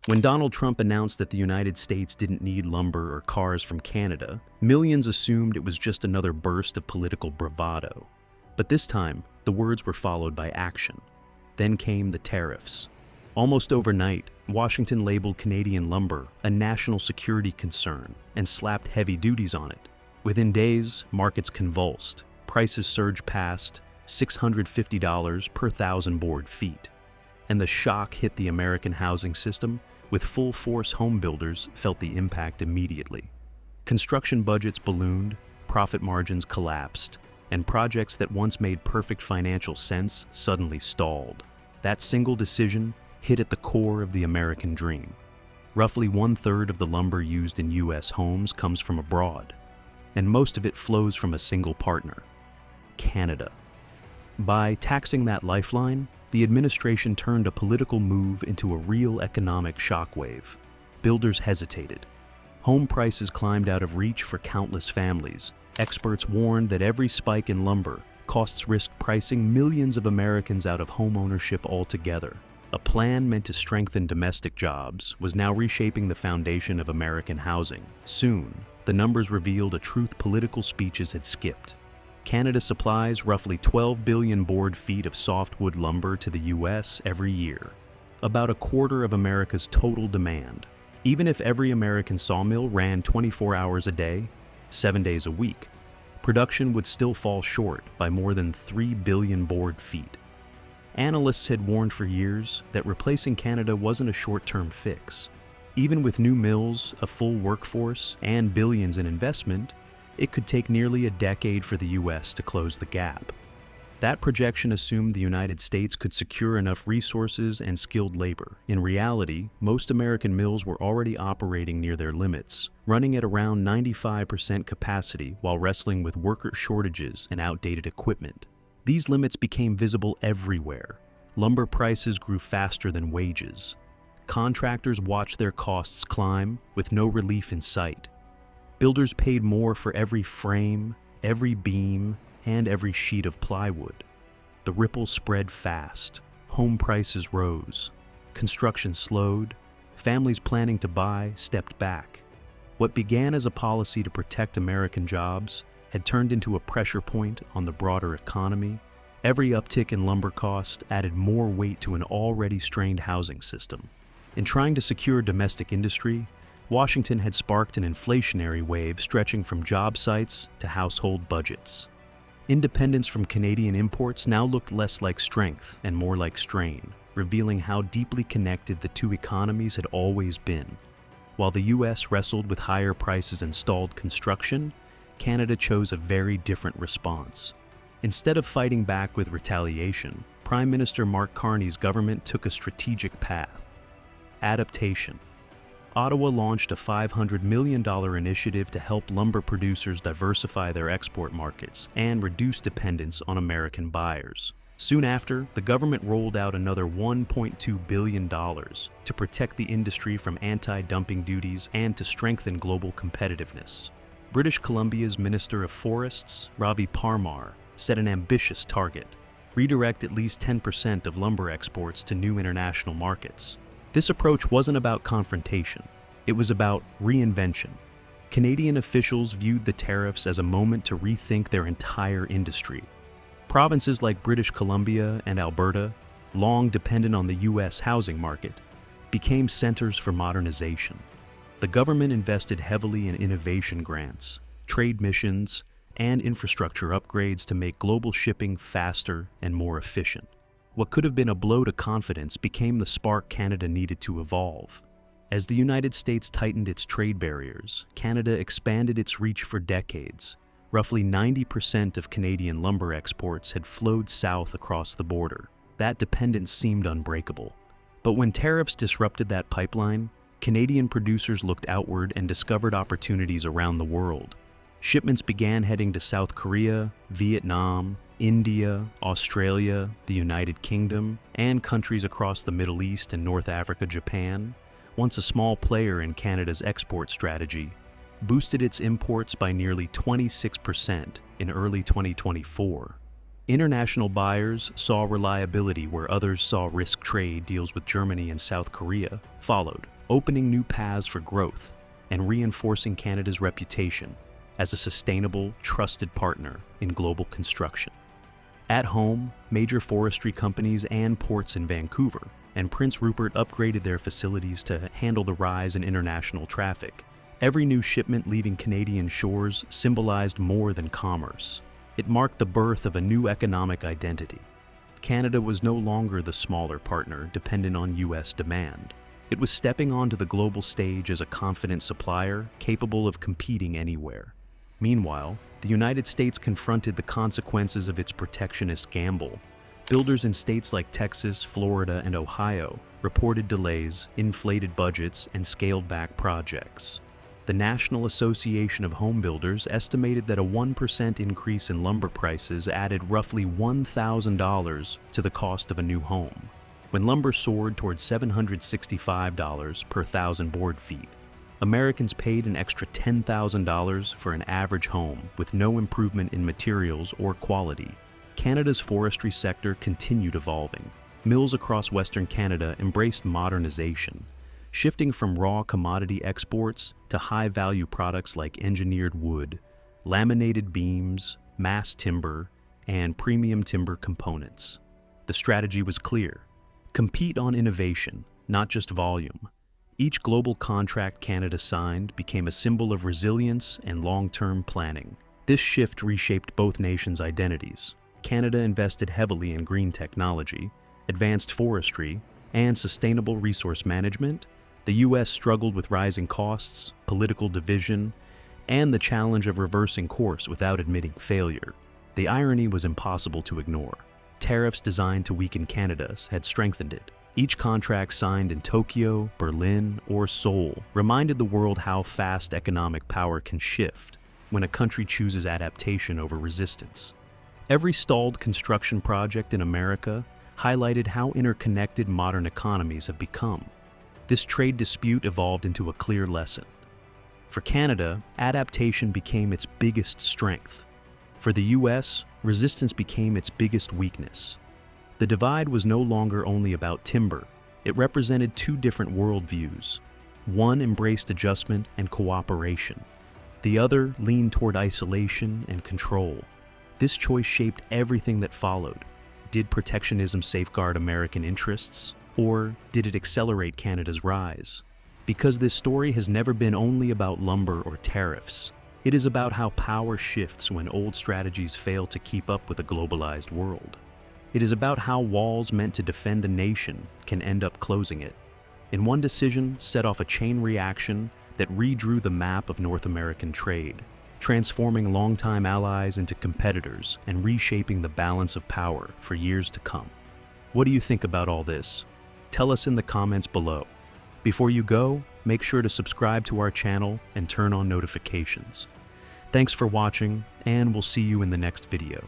When Donald Trump announced that the United States didn't need lumber or cars from Canada, millions assumed it was just another burst of political bravado. But this time, the words were followed by action. Then came the tariffs. Almost overnight, Washington labeled Canadian lumber a national security concern and slapped heavy duties on it. Within days, markets convulsed. Prices surged past $650 per thousand board feet. And the shock hit the American housing system. With full-force home builders felt the impact immediately. Construction budgets ballooned, profit margins collapsed, and projects that once made perfect financial sense suddenly stalled. That single decision hit at the core of the American dream. Roughly 1/3 of the lumber used in U.S. homes comes from abroad, and most of it flows from a single partner, Canada. By taxing that lifeline, the administration turned a political move into a real economic shockwave. Builders hesitated. Home prices climbed out of reach for countless families. Experts warned that every spike in lumber costs risked pricing millions of Americans out of home ownership altogether. A plan meant to strengthen domestic jobs was now reshaping the foundation of American housing. Soon, the numbers revealed a truth political speeches had skipped. Canada supplies roughly 12 billion board feet of softwood lumber to the U.S. every year, about a quarter of America's total demand. Even if every American sawmill ran 24 hours a day, 7 days a week, production would still fall short by more than 3 billion board feet. Analysts had warned for years that replacing Canada wasn't a short-term fix. Even with new mills, a full workforce, and billions in investment, it could take nearly a decade for the U.S. to close the gap. That projection assumed the United States could secure enough resources and skilled labor. In reality, most American mills were already operating near their limits, running at around 95% capacity while wrestling with worker shortages and outdated equipment. These limits became visible everywhere. Lumber prices grew faster than wages. Contractors watched their costs climb with no relief in sight. Builders paid more for every frame, every beam, and every sheet of plywood. The ripple spread fast. Home prices rose. Construction slowed. Families planning to buy stepped back. What began as a policy to protect American jobs had turned into a pressure point on the broader economy. Every uptick in lumber cost added more weight to an already strained housing system. In trying to secure domestic industry, Washington had sparked an inflationary wave stretching from job sites to household budgets. Independence from Canadian imports now looked less like strength and more like strain, revealing how deeply connected the two economies had always been. While the U.S. wrestled with higher prices and stalled construction, Canada chose a very different response. Instead of fighting back with retaliation, Prime Minister Mark Carney's government took a strategic path: adaptation. Ottawa launched a $500 million initiative to help lumber producers diversify their export markets and reduce dependence on American buyers. Soon after, the government rolled out another $1.2 billion to protect the industry from anti-dumping duties and to strengthen global competitiveness. British Columbia's Minister of Forests, Ravi Parmar, set an ambitious target: redirect at least 10% of lumber exports to new international markets. This approach wasn't about confrontation. It was about reinvention. Canadian officials viewed the tariffs as a moment to rethink their entire industry. Provinces like British Columbia and Alberta, long dependent on the U.S. housing market, became centers for modernization. The government invested heavily in innovation grants, trade missions, and infrastructure upgrades to make global shipping faster and more efficient. What could have been a blow to confidence became the spark Canada needed to evolve. As the United States tightened its trade barriers, Canada expanded its reach for decades. Roughly 90% of Canadian lumber exports had flowed south across the border. That dependence seemed unbreakable. But when tariffs disrupted that pipeline, Canadian producers looked outward and discovered opportunities around the world. Shipments began heading to South Korea, Vietnam, India, Australia, the United Kingdom, and countries across the Middle East and North Africa. Japan, once a small player in Canada's export strategy, boosted its imports by nearly 26% in early 2024. International buyers saw reliability where others saw risk. Trade deals with Germany and South Korea followed, opening new paths for growth and reinforcing Canada's reputation as a sustainable, trusted partner in global construction. At home, major forestry companies and ports in Vancouver and Prince Rupert upgraded their facilities to handle the rise in international traffic. Every new shipment leaving Canadian shores symbolized more than commerce. It marked the birth of a new economic identity. Canada was no longer the smaller partner dependent on U.S. demand. It was stepping onto the global stage as a confident supplier capable of competing anywhere. Meanwhile, the United States confronted the consequences of its protectionist gamble. Builders in states like Texas, Florida, and Ohio reported delays, inflated budgets, and scaled back projects. The National Association of Home Builders estimated that a 1% increase in lumber prices added roughly $1,000 to the cost of a new home, when lumber soared towards $765 per thousand board feet. Americans paid an extra $10,000 for an average home with no improvement in materials or quality. Canada's forestry sector continued evolving. Mills across Western Canada embraced modernization, shifting from raw commodity exports to high-value products like engineered wood, laminated beams, mass timber, and premium timber components. The strategy was clear: compete on innovation, not just volume. Each global contract Canada signed became a symbol of resilience and long-term planning. This shift reshaped both nations' identities. Canada invested heavily in green technology, advanced forestry, and sustainable resource management. The U.S. struggled with rising costs, political division, and the challenge of reversing course without admitting failure. The irony was impossible to ignore. Tariffs designed to weaken Canada had strengthened it. Each contract signed in Tokyo, Berlin, or Seoul reminded the world how fast economic power can shift when a country chooses adaptation over resistance. Every stalled construction project in America highlighted how interconnected modern economies have become. This trade dispute evolved into a clear lesson. For Canada, adaptation became its biggest strength. For the U.S., resistance became its biggest weakness. The divide was no longer only about timber. It represented two different worldviews. One embraced adjustment and cooperation. The other leaned toward isolation and control. This choice shaped everything that followed. Did protectionism safeguard American interests, or did it accelerate Canada's rise? Because this story has never been only about lumber or tariffs. It is about how power shifts when old strategies fail to keep up with a globalized world. It is about how walls meant to defend a nation can end up closing it. And one decision set off a chain reaction that redrew the map of North American trade, transforming longtime allies into competitors and reshaping the balance of power for years to come. What do you think about all this? Tell us in the comments below. Before you go, make sure to subscribe to our channel and turn on notifications. Thanks for watching, and we'll see you in the next video.